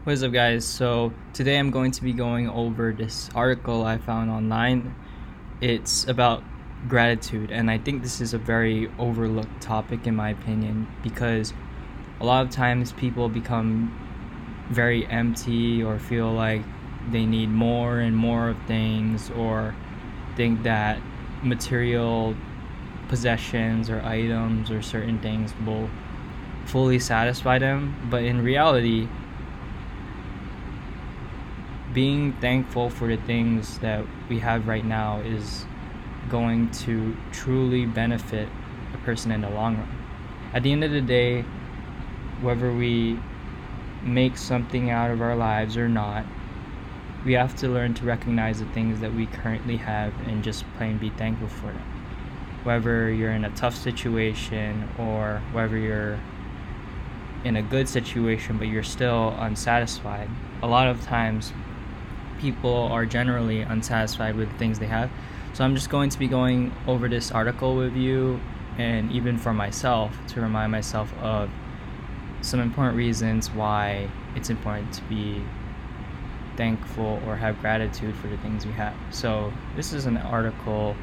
What's up, guys? So, today I'm going to be going over this article I found online. It's about gratitude, and I think this is a very overlooked topic, in my opinion, because a lot of times people become very empty or feel like they need more and more of things, or think that material possessions or items or certain things will fully satisfy them. But in reality, being thankful for the things that we have right now is going to truly benefit a person in the long run. At the end of the day, whether we make something out of our lives or not, we have to learn to recognize the things that we currently have and just plain be thankful for them. Whether you're in a tough situation or whether you're in a good situation but you're still unsatisfied, a lot of times people are generally unsatisfied with the things they have. So I'm just going to be going over this article with you, and even for myself, to remind myself of some important reasons why it's important to be thankful or have gratitude for the things we have. So this is an article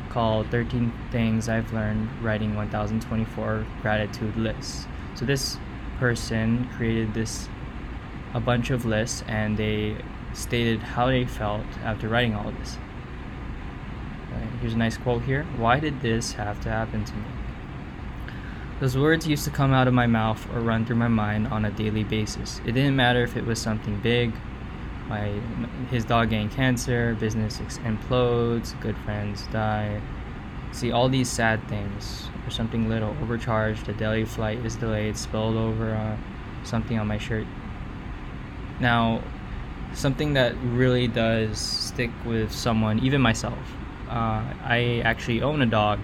called 13 Things I've Learned Writing 1024 Gratitude Lists. So this person created a bunch of lists, and they stated how they felt after writing all of this. Here's a nice quote here. Why did this have to happen to me? Those words used to come out of my mouth or run through my mind on a daily basis. It didn't matter if it was something big, his dog getting cancer, business implodes, good friends die. See, all these sad things, or something little, overcharged, a daily flight is delayed, spilled over something on my shirt. Now, something that really does stick with someone, even myself. I actually own a dog,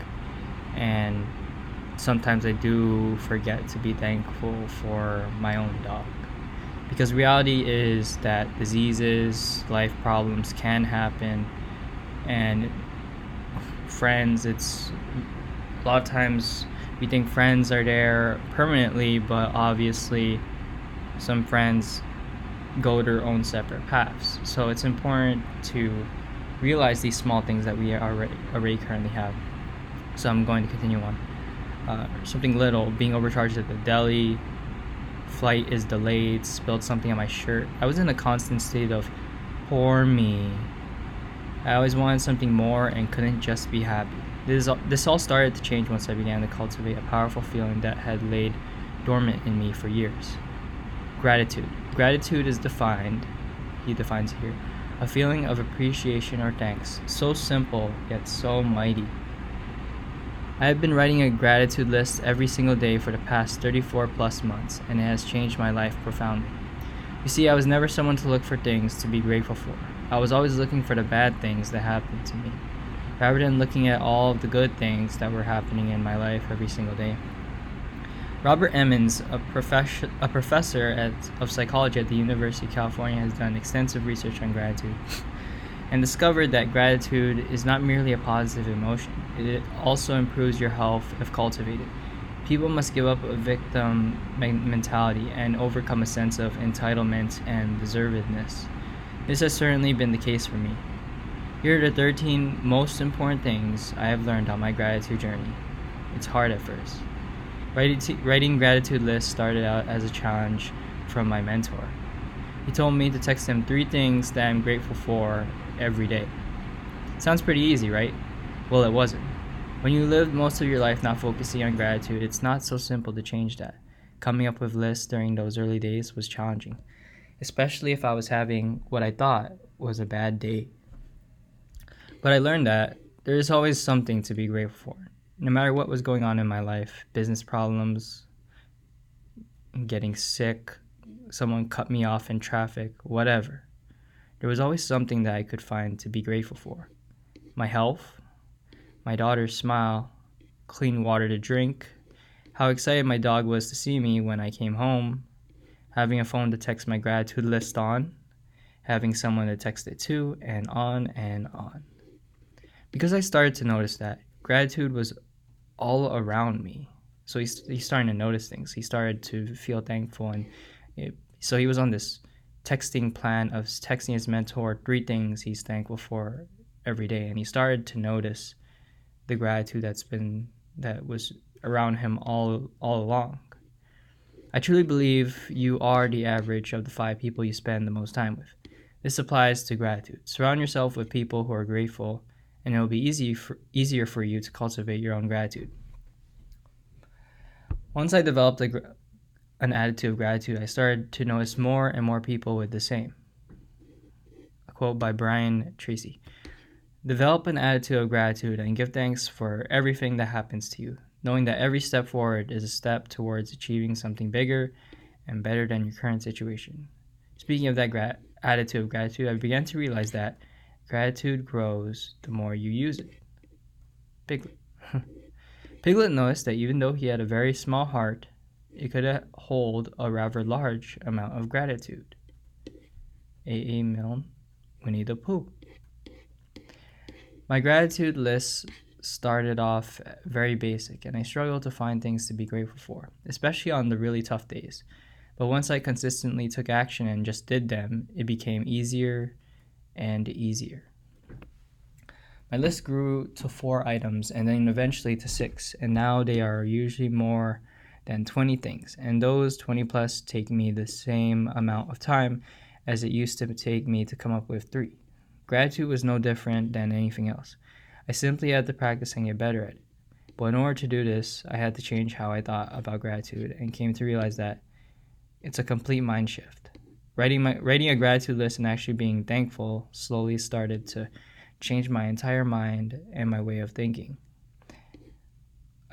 and sometimes I do forget to be thankful for my own dog. Because reality is that diseases, life problems can happen, and friends, it's a lot of times we think friends are there permanently, but obviously some friends go their own separate paths. So it's important to realize these small things that we already currently have. So I'm going to continue on. Something little, being overcharged at the deli, flight is delayed, spilled something on my shirt. I was in a constant state of poor me. I always wanted something more and couldn't just be happy. This all started to change once I began to cultivate a powerful feeling that had laid dormant in me for years. Gratitude. Gratitude is defined, he defines it here, a feeling of appreciation or thanks, so simple yet so mighty. I have been writing a gratitude list every single day for the past 34 plus months, and it has changed my life profoundly. You see, I was never someone to look for things to be grateful for. I was always looking for the bad things that happened to me, rather than looking at all of the good things that were happening in my life every single day. Robert Emmons, a professor of psychology at the University of California, has done extensive research on gratitude and discovered that gratitude is not merely a positive emotion. It also improves your health if cultivated. People must give up a victim mentality and overcome a sense of entitlement and deservedness. This has certainly been the case for me. Here are the 13 most important things I have learned on my gratitude journey. It's hard at first. Writing gratitude lists started out as a challenge from my mentor. He told me to text him 3 things that I'm grateful for every day. Sounds pretty easy, right? Well, it wasn't. When you lived most of your life not focusing on gratitude, it's not so simple to change that. Coming up with lists during those early days was challenging, especially if I was having what I thought was a bad day. But I learned that there is always something to be grateful for. No matter what was going on in my life, business problems, getting sick, someone cut me off in traffic, whatever, there was always something that I could find to be grateful for. My health, my daughter's smile, clean water to drink, how excited my dog was to see me when I came home, having a phone to text my gratitude list on, having someone to text it to, and on and on. Because I started to notice that gratitude was all around me. So he's starting to notice things. He started to feel thankful, and so he was on this texting plan of texting his mentor 3 things he's thankful for every day, and he started to notice the gratitude that was around him all along. I truly believe you are the average of the 5 people you spend the most time with. This applies to gratitude. Surround yourself with people who are grateful, and it will be easier for you to cultivate your own gratitude. Once I developed an attitude of gratitude, I started to notice more and more people with the same. A quote by Brian Tracy. Develop an attitude of gratitude and give thanks for everything that happens to you, knowing that every step forward is a step towards achieving something bigger and better than your current situation. Speaking of that attitude of gratitude, I began to realize that gratitude grows the more you use it. Piglet. Piglet noticed that even though he had a very small heart, it could hold a rather large amount of gratitude. A. Milne, Winnie the Pooh. My gratitude list started off very basic, and I struggled to find things to be grateful for, especially on the really tough days. But once I consistently took action and just did them, it became easier and easier. My list grew to 4 items and then eventually to 6, and now they are usually more than 20 things, and those 20 plus take me the same amount of time as it used to take me to come up with 3. Gratitude was no different than anything else. I simply had to practice and get better at it. But in order to do this, I had to change how I thought about gratitude and came to realize that it's a complete mind shift. Writing a gratitude list and actually being thankful slowly started to change my entire mind and my way of thinking.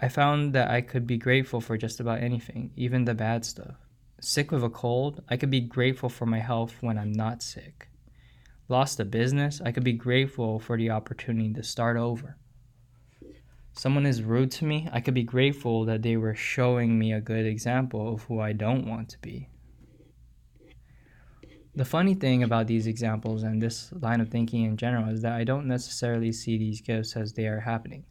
I found that I could be grateful for just about anything, even the bad stuff. Sick with a cold, I could be grateful for my health when I'm not sick. Lost a business, I could be grateful for the opportunity to start over. Someone is rude to me, I could be grateful that they were showing me a good example of who I don't want to be. The funny thing about these examples and this line of thinking in general is that I don't necessarily see these gifts as they are happening,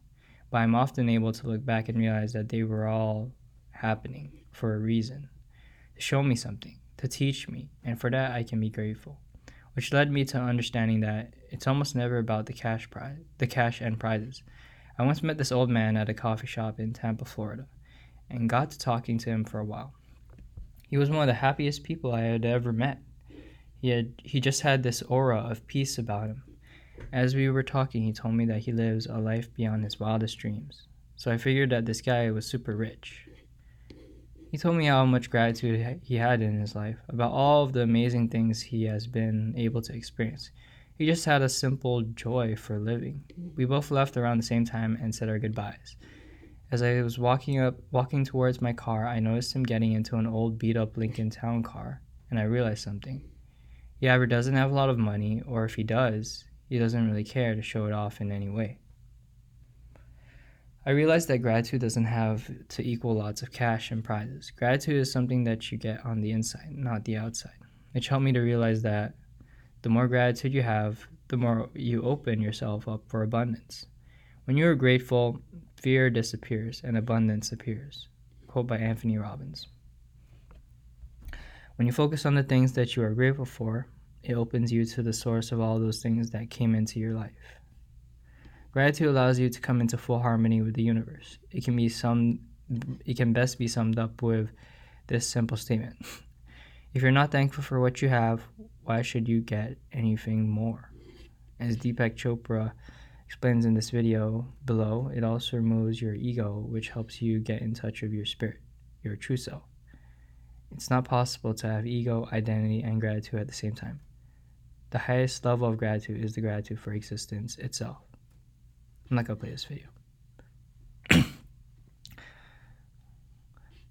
but I'm often able to look back and realize that they were all happening for a reason, to show me something, to teach me, and for that I can be grateful. Which led me to understanding that it's almost never about the cash and prizes. I once met this old man at a coffee shop in Tampa, Florida, and got to talking to him for a while. He was one of the happiest people I had ever met. He just had this aura of peace about him. As we were talking, he told me that he lives a life beyond his wildest dreams. So I figured that this guy was super rich. He told me how much gratitude he had in his life, about all of the amazing things he has been able to experience. He just had a simple joy for living. We both left around the same time and said our goodbyes. As I was walking towards my car, I noticed him getting into an old beat-up Lincoln Town car, and I realized something. He either doesn't have a lot of money, or if he does, he doesn't really care to show it off in any way. I realized that gratitude doesn't have to equal lots of cash and prizes. Gratitude is something that you get on the inside, not the outside. Which helped me to realize that the more gratitude you have, the more you open yourself up for abundance. When you are grateful, fear disappears and abundance appears. Quote by Anthony Robbins. When you focus on the things that you are grateful for, it opens you to the source of all those things that came into your life. Gratitude allows you to come into full harmony with the universe. It can best be summed up with this simple statement. If you're not thankful for what you have, why should you get anything more? As Deepak Chopra explains in this video below, it also removes your ego, which helps you get in touch with your spirit, your true self. It's not possible to have ego, identity, and gratitude at the same time. The highest level of gratitude is the gratitude for existence itself. I'm not going to play this video.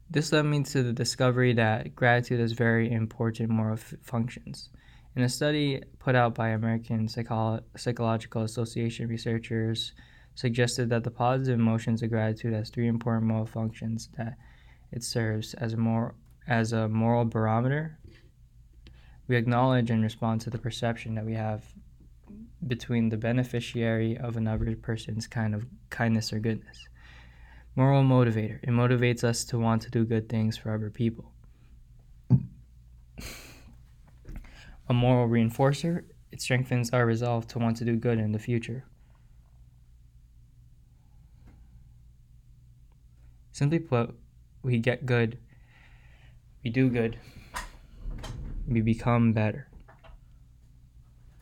This led me to the discovery that gratitude has very important moral functions. In a study put out by American Psychological Association researchers suggested that the positive emotions of gratitude has 3 important moral functions that it serves as a moral barometer. We acknowledge and respond to the perception that we have between the beneficiary of another person's kind of kindness or goodness. Moral motivator. It motivates us to want to do good things for other people. a moral reinforcer. It strengthens our resolve to want to do good in the future. Simply put, we get good, we do good, we become better.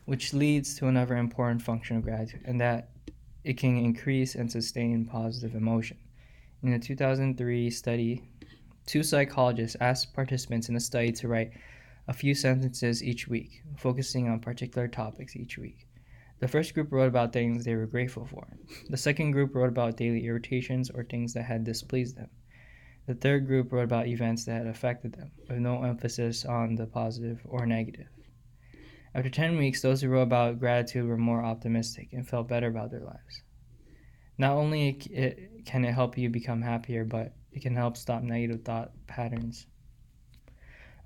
Which leads to another important function of gratitude, and that it can increase and sustain positive emotion. In a 2003 study, 2 psychologists asked participants in the study to write a few sentences each week, focusing on particular topics each week. The first group wrote about things they were grateful for. The second group wrote about daily irritations or things that had displeased them. The third group wrote about events that had affected them, with no emphasis on the positive or negative. After 10 weeks, those who wrote about gratitude were more optimistic and felt better about their lives. Not only can it help you become happier, but it can help stop negative thought patterns.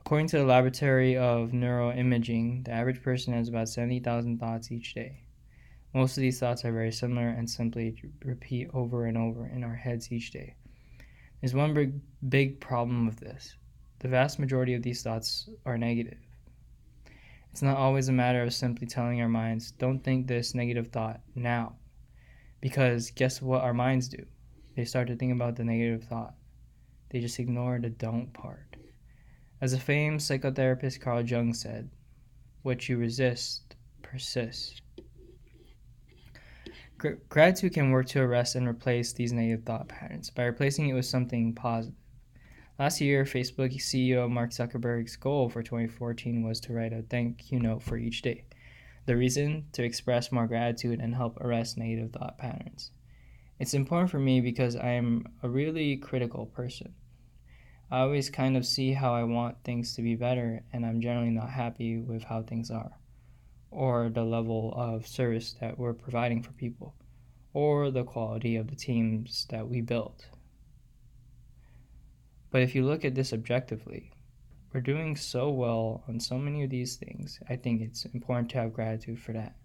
According to the Laboratory of Neuroimaging, the average person has about 70,000 thoughts each day. Most of these thoughts are very similar and simply repeat over and over in our heads each day. There's one big problem with this. The vast majority of these thoughts are negative. It's not always a matter of simply telling our minds, don't think this negative thought now. Because guess what our minds do? They start to think about the negative thought. They just ignore the don't part. As the famed psychotherapist Carl Jung said, what you resist persists. Gratitude can work to arrest and replace these negative thought patterns by replacing it with something positive. Last year, Facebook CEO Mark Zuckerberg's goal for 2014 was to write a thank you note for each day. The reason? To express more gratitude and help arrest negative thought patterns. It's important for me because I am a really critical person. I always kind of see how I want things to be better, and I'm generally not happy with how things are, or the level of service that we're providing for people, or the quality of the teams that we build. But if you look at this objectively, we're doing so well on so many of these things. I think it's important to have gratitude for that.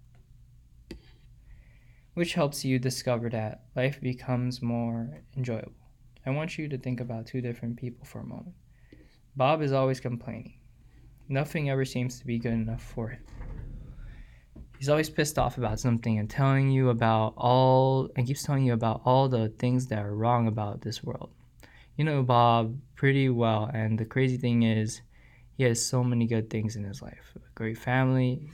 Which helps you discover that life becomes more enjoyable. I want you to think about 2 different people for a moment. Bob is always complaining. Nothing ever seems to be good enough for him. He's always pissed off about something and keeps telling you about all the things that are wrong about this world. You know Bob pretty well, and the crazy thing is, he has so many good things in his life. A great family,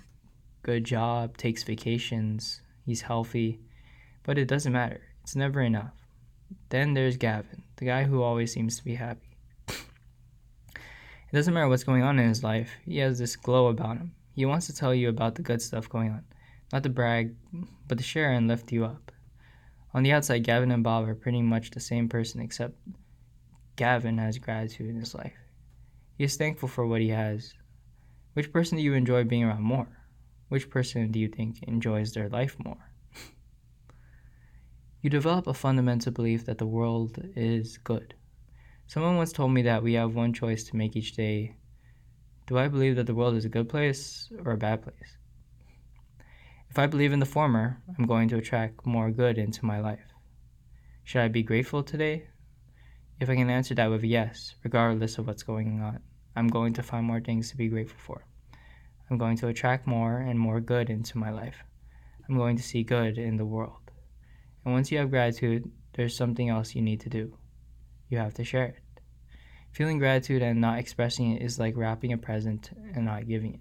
good job, takes vacations, he's healthy, but it doesn't matter. It's never enough. Then there's Gavin, the guy who always seems to be happy. It doesn't matter what's going on in his life, he has this glow about him. He wants to tell you about the good stuff going on. Not to brag, but to share and lift you up. On the outside, Gavin and Bob are pretty much the same person, except Gavin has gratitude in his life. He is thankful for what he has. Which person do you enjoy being around more? Which person do you think enjoys their life more? You develop a fundamental belief that the world is good. Someone once told me that we have one choice to make each day. Do I believe that the world is a good place or a bad place? If I believe in the former, I'm going to attract more good into my life. Should I be grateful today? If I can answer that with yes, regardless of what's going on, I'm going to find more things to be grateful for. I'm going to attract more and more good into my life. I'm going to see good in the world. And once you have gratitude, there's something else you need to do. You have to share it. Feeling gratitude and not expressing it is like wrapping a present and not giving it.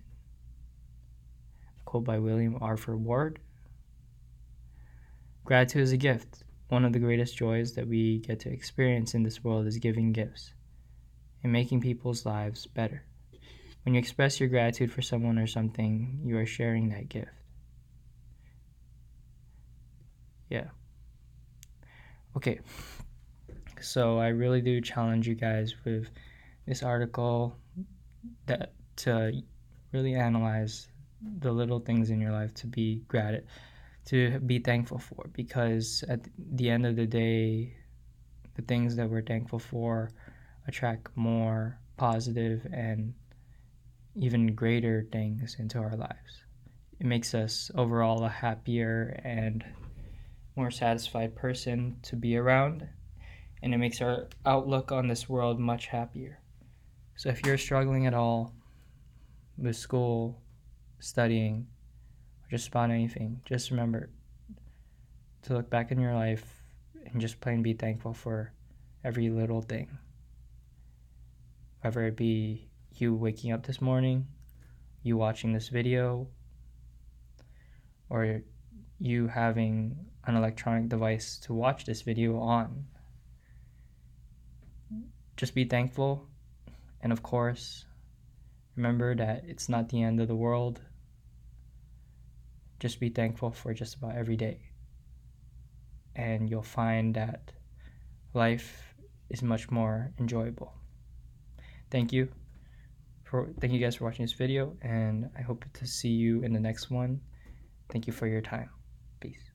A quote by William Arthur Ward. Gratitude is a gift. One of the greatest joys that we get to experience in this world is giving gifts and making people's lives better. When you express your gratitude for someone or something, you are sharing that gift. Yeah. Okay. So I really do challenge you guys with this article that to really analyze the little things in your life to be thankful for, because at the end of the day, the things that we're thankful for attract more positive and even greater things into our lives. It makes us overall a happier and more satisfied person to be around, and it makes our outlook on this world much happier. So if you're struggling at all with school, studying, or just about anything, just remember to look back in your life and just plain be thankful for every little thing. Whether it be you waking up this morning, you watching this video, or you having an electronic device to watch this video on. Just be thankful, and of course, remember that it's not the end of the world. Just be thankful for just about every day, and you'll find that life is much more enjoyable. Thank you guys for watching this video, and I hope to see you in the next one. Thank you for your time. Peace.